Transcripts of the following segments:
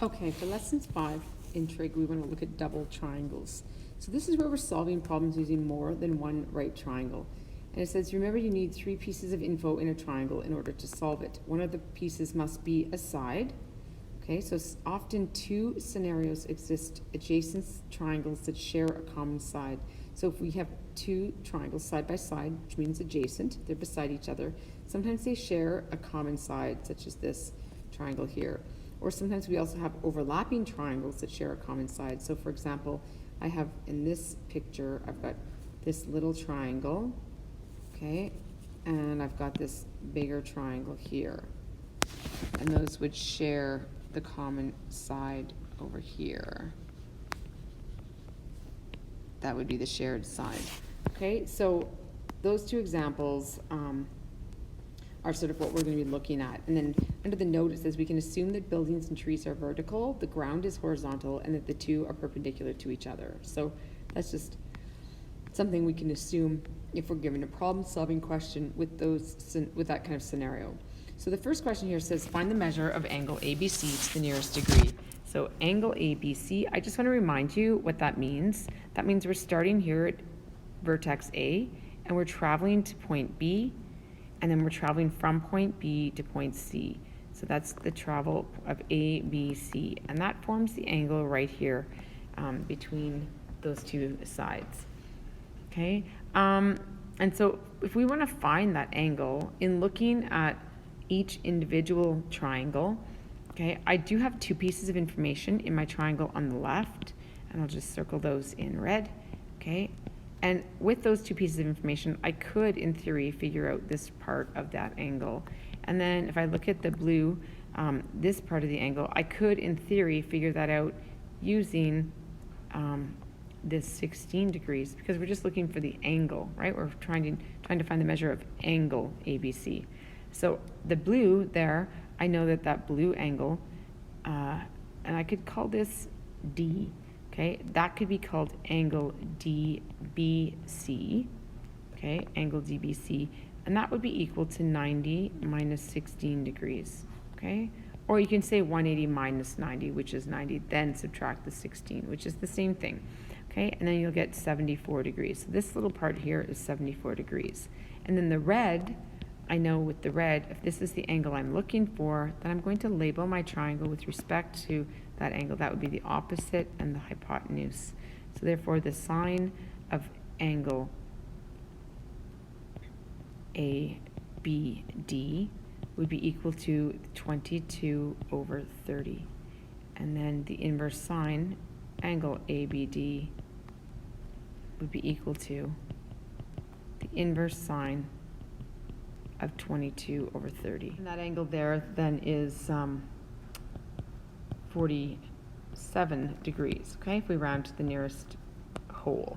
Okay, for lesson 5 in trig, we want to look at double triangles. So this is where we're solving problems using more than one right triangle. And it says, remember you need 3 pieces of info in a triangle in order to solve it. One of the pieces must be a side. Okay, so often 2 scenarios exist, adjacent triangles that share a common side. So if we have 2 triangles side by side, which means adjacent, they're beside each other, sometimes they share a common side, such as this triangle here. Or sometimes we also have overlapping triangles that share a common side. So for example, I have in this picture, I've got this little triangle, okay, and I've got this bigger triangle here. And those would share the common side over here. That would be the shared side. Okay, so those 2 examples are sort of what we're going to be looking at. And then under the note it says we can assume that buildings and trees are vertical, the ground is horizontal, and that the 2 are perpendicular to each other. So that's just something we can assume if we're given a problem-solving question with that kind of scenario. So the first question here says find the measure of angle ABC to the nearest degree. So angle ABC, I just want to remind you what that means. That means we're starting here at vertex A, and we're traveling to point B, and then we're traveling from point B to point C. So that's the travel of A, B, C, and that forms the angle right here between those 2 sides. Okay, and so if we want to find that angle in looking at each individual triangle, okay, I do have 2 pieces of information in my triangle on the left, and I'll just circle those in red, okay? And with those 2 pieces of information, I could, in theory, figure out this part of that angle. And then if I look at the blue, this part of the angle, I could, in theory, figure that out using this 16 degrees, because we're just looking for the angle, right? We're trying to find the measure of angle ABC. So the blue there, I know that blue angle, and I could call this D. Okay, that could be called angle DBC, okay, angle DBC, and that would be equal to 90 minus 16 degrees, okay? Or you can say 180 minus 90, which is 90, then subtract the 16, which is the same thing, okay? And then you'll get 74 degrees. So this little part here is 74 degrees. And then the red, I know with the red, if this is the angle I'm looking for, then I'm going to label my triangle with respect to that angle. That would be the opposite and the hypotenuse. So therefore the sine of angle ABD would be equal to 22 over 30. And then the inverse sine angle ABD would be equal to the inverse sine of 22 over 30. And that angle there then is 47 degrees, okay, if we round to the nearest whole.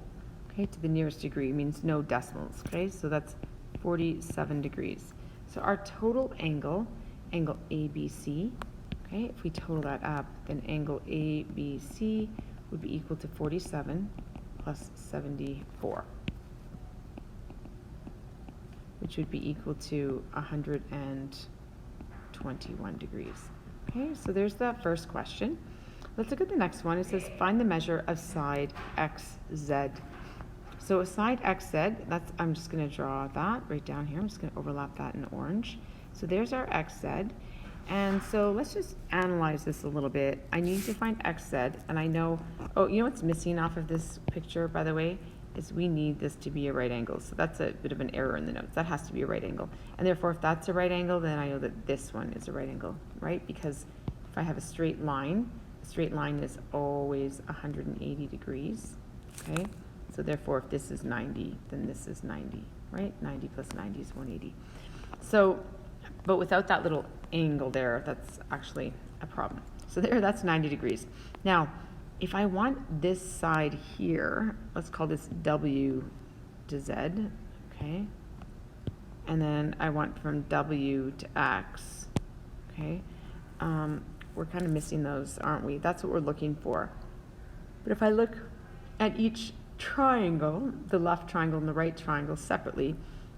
Okay, to the nearest degree means no decimals, okay, so that's 47 degrees. So our total angle, angle ABC, okay, if we total that up, then angle ABC would be equal to 47 plus 74. Which would be equal to 121 degrees. Okay, so there's that first question. Let's look at the next one. It says find the measure of side XZ. So a side XZ, I'm just going to draw that right down here. I'm just going to overlap that in orange. So there's our XZ. And so let's just analyze this a little bit. I need to find XZ, and I know, oh, you know what's missing off of this picture, by the way? Is we need this to be a right angle. So that's a bit of an error in the notes. That has to be a right angle. And therefore, if that's a right angle, then I know that this one is a right angle, right? Because if I have a straight line is always 180 degrees, okay? So therefore, if this is 90, then this is 90, right? 90 plus 90 is 180. So, but without that little angle there, that's actually a problem. So there, that's 90 degrees. Now, if I want this side here, let's call this W to Z, okay? And then I want from W to X, okay? We're kind of missing those, aren't we? That's what we're looking for. But if I look at each triangle, the left triangle and the right triangle separately,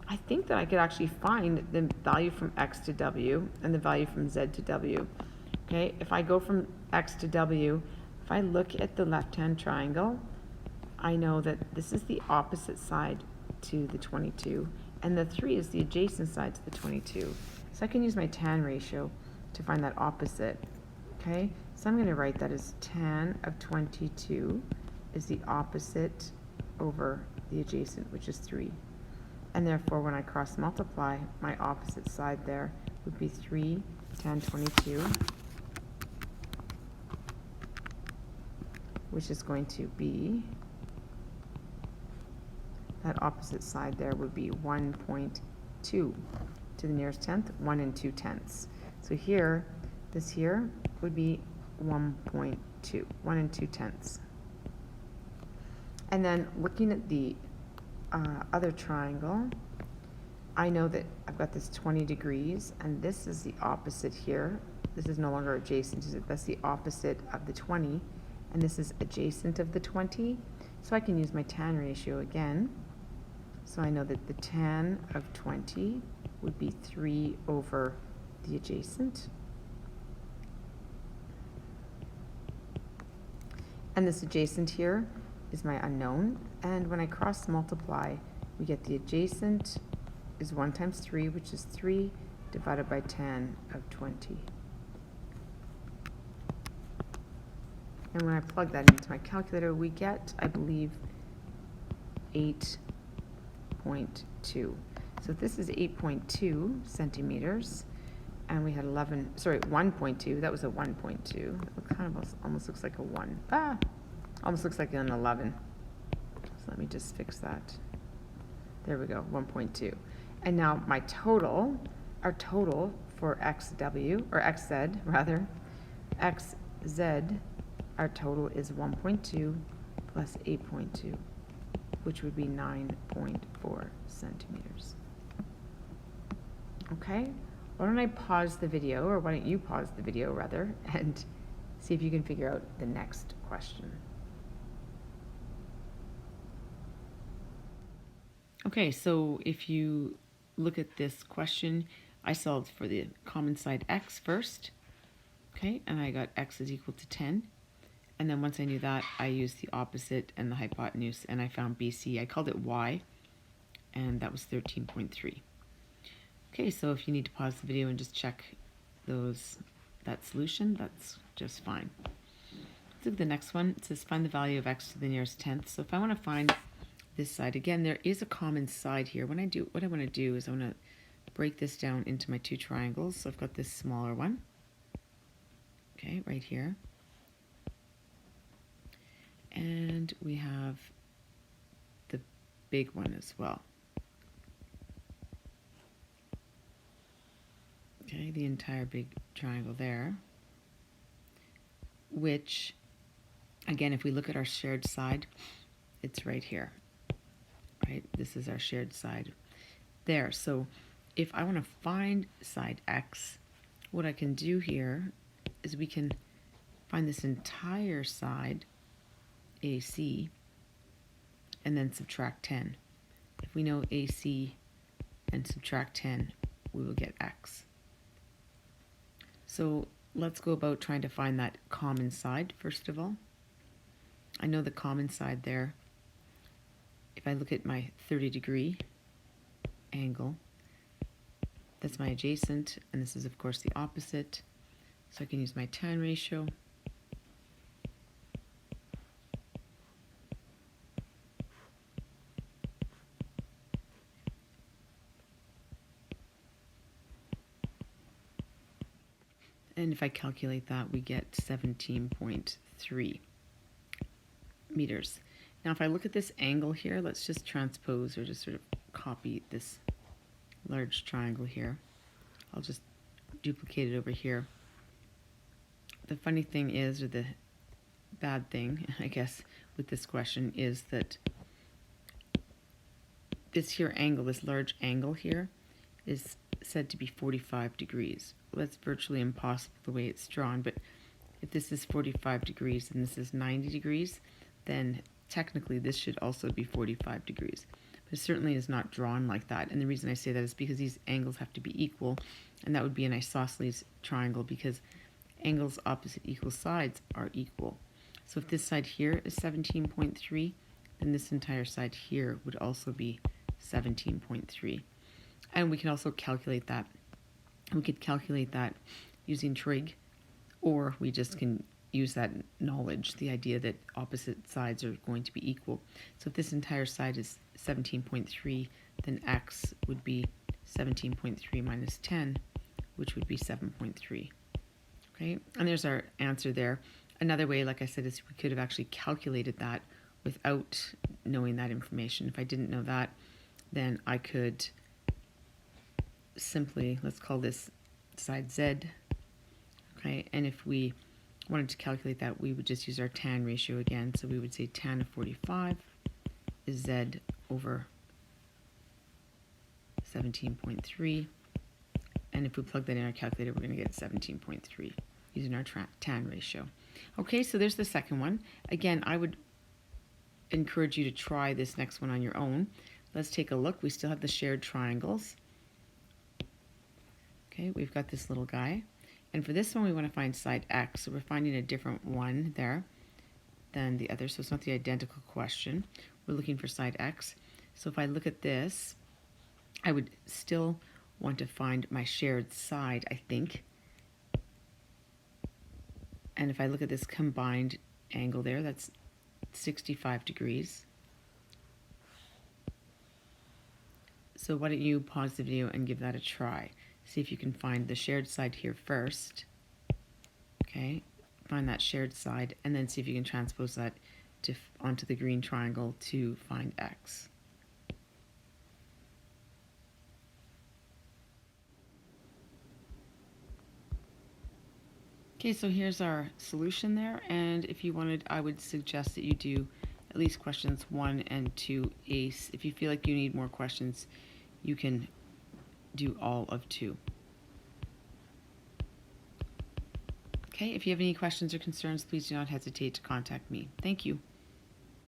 I think that I could actually find the value from X to W and the value from Z to W. Okay, if I go from X to W, if I look at the left-hand triangle, I know that this is the opposite side to the 22, and the 3 is the adjacent side to the 22. So I can use my tan ratio to find that opposite. Okay, so I'm going to write that as tan of 22 is the opposite over the adjacent, which is 3. And therefore, when I cross multiply, my opposite side there would be 3 tan 22, which is going to be, that opposite side there would be 1.2 to the nearest tenth, 1 and 2 tenths. So here, this here would be 1.2, 1 and 2 tenths. And then looking at the other triangle, I know that I've got this 20 degrees, and this is the opposite here. This is no longer adjacent, that's the opposite of the 20, and this is adjacent of the 20. So I can use my tan ratio again. So I know that the tan of 20 would be 3 over the adjacent. And this adjacent here is my unknown. And when I cross multiply, we get the adjacent is 1 times 3, which is 3 divided by tan of 20. And when I plug that into my calculator, we get, I believe, 8.2. So this is 8.2 centimeters, and we had 1.2. That was a 1.2. It kind of almost looks like a 1. Almost looks like an 11. So let me just fix that. There we go, 1.2. And now my total, our total for XW, or XZ rather, XZ, our total is 1.2 plus 8.2, which would be 9.4 centimeters. Okay, why don't I pause the video, or why don't you pause the video rather, and see if you can figure out the next question. Okay, so if you look at this question, I solved for the common side x first, okay, and I got x is equal to 10. And then once I knew that, I used the opposite and the hypotenuse, and I found BC. I called it y, and that was 13.3. Okay, so if you need to pause the video and just check that solution, that's just fine. Let's look at the next one. It says find the value of x to the nearest tenth. So if I want to find this side, again, there is a common side here. What I want to do is I want to break this down into my two triangles. So I've got this smaller one, okay, right here. And we have the big one as well. Okay, the entire big triangle there, which, again, if we look at our shared side, it's right here, right? This is our shared side there. So if I want to find side x, what I can do here is we can find this entire side AC and then subtract 10. If we know AC and subtract 10, we will get x. So let's go about trying to find that common side first of all. I know the common side there. If I look at my 30-degree angle, that's my adjacent, and this is of course the opposite. So I can use my tan ratio. And if I calculate that, we get 17.3 meters. Now if I look at this angle here, let's just transpose or just sort of copy this large triangle here. I'll just duplicate it over here. The funny thing is, or the bad thing, I guess, with this question is that this here angle, this large angle here, is said to be 45 degrees. Well, that's virtually impossible the way it's drawn, but if this is 45 degrees and this is 90 degrees, then technically this should also be 45 degrees. But it certainly is not drawn like that, and the reason I say that is because these angles have to be equal, and that would be an isosceles triangle because angles opposite equal sides are equal. So if this side here is 17.3, then this entire side here would also be 17.3. And we can also calculate that. We could calculate that using trig, or we just can use that knowledge, the idea that opposite sides are going to be equal. So if this entire side is 17.3, then x would be 17.3 minus 10, which would be 7.3. Okay, and there's our answer there. Another way, like I said, is we could have actually calculated that without knowing that information. If I didn't know that, then I could simply, let's call this side Z, okay, and if we wanted to calculate that, we would just use our tan ratio again. So we would say tan of 45 is Z over 17.3, and if we plug that in our calculator, we're going to get 17.3 using our tan ratio. Okay, so there's the second one. Again, I would encourage you to try this next one on your own. Let's take a look. We still have the shared triangles. Okay, we've got this little guy. And for this one, we want to find side x. So we're finding a different one there than the other. So it's not the identical question. We're looking for side x. So if I look at this, I would still want to find my shared side, I think. And if I look at this combined angle there, that's 65 degrees. So why don't you pause the video and give that a try. See if you can find the shared side here first. Okay, find that shared side, and then see if you can transpose that onto the green triangle to find x. Okay, so here's our solution there, and if you wanted, I would suggest that you do at least questions 1 and 2 ace. If you feel like you need more questions, you can do all of 2. Okay, if you have any questions or concerns, please do not hesitate to contact me. Thank you.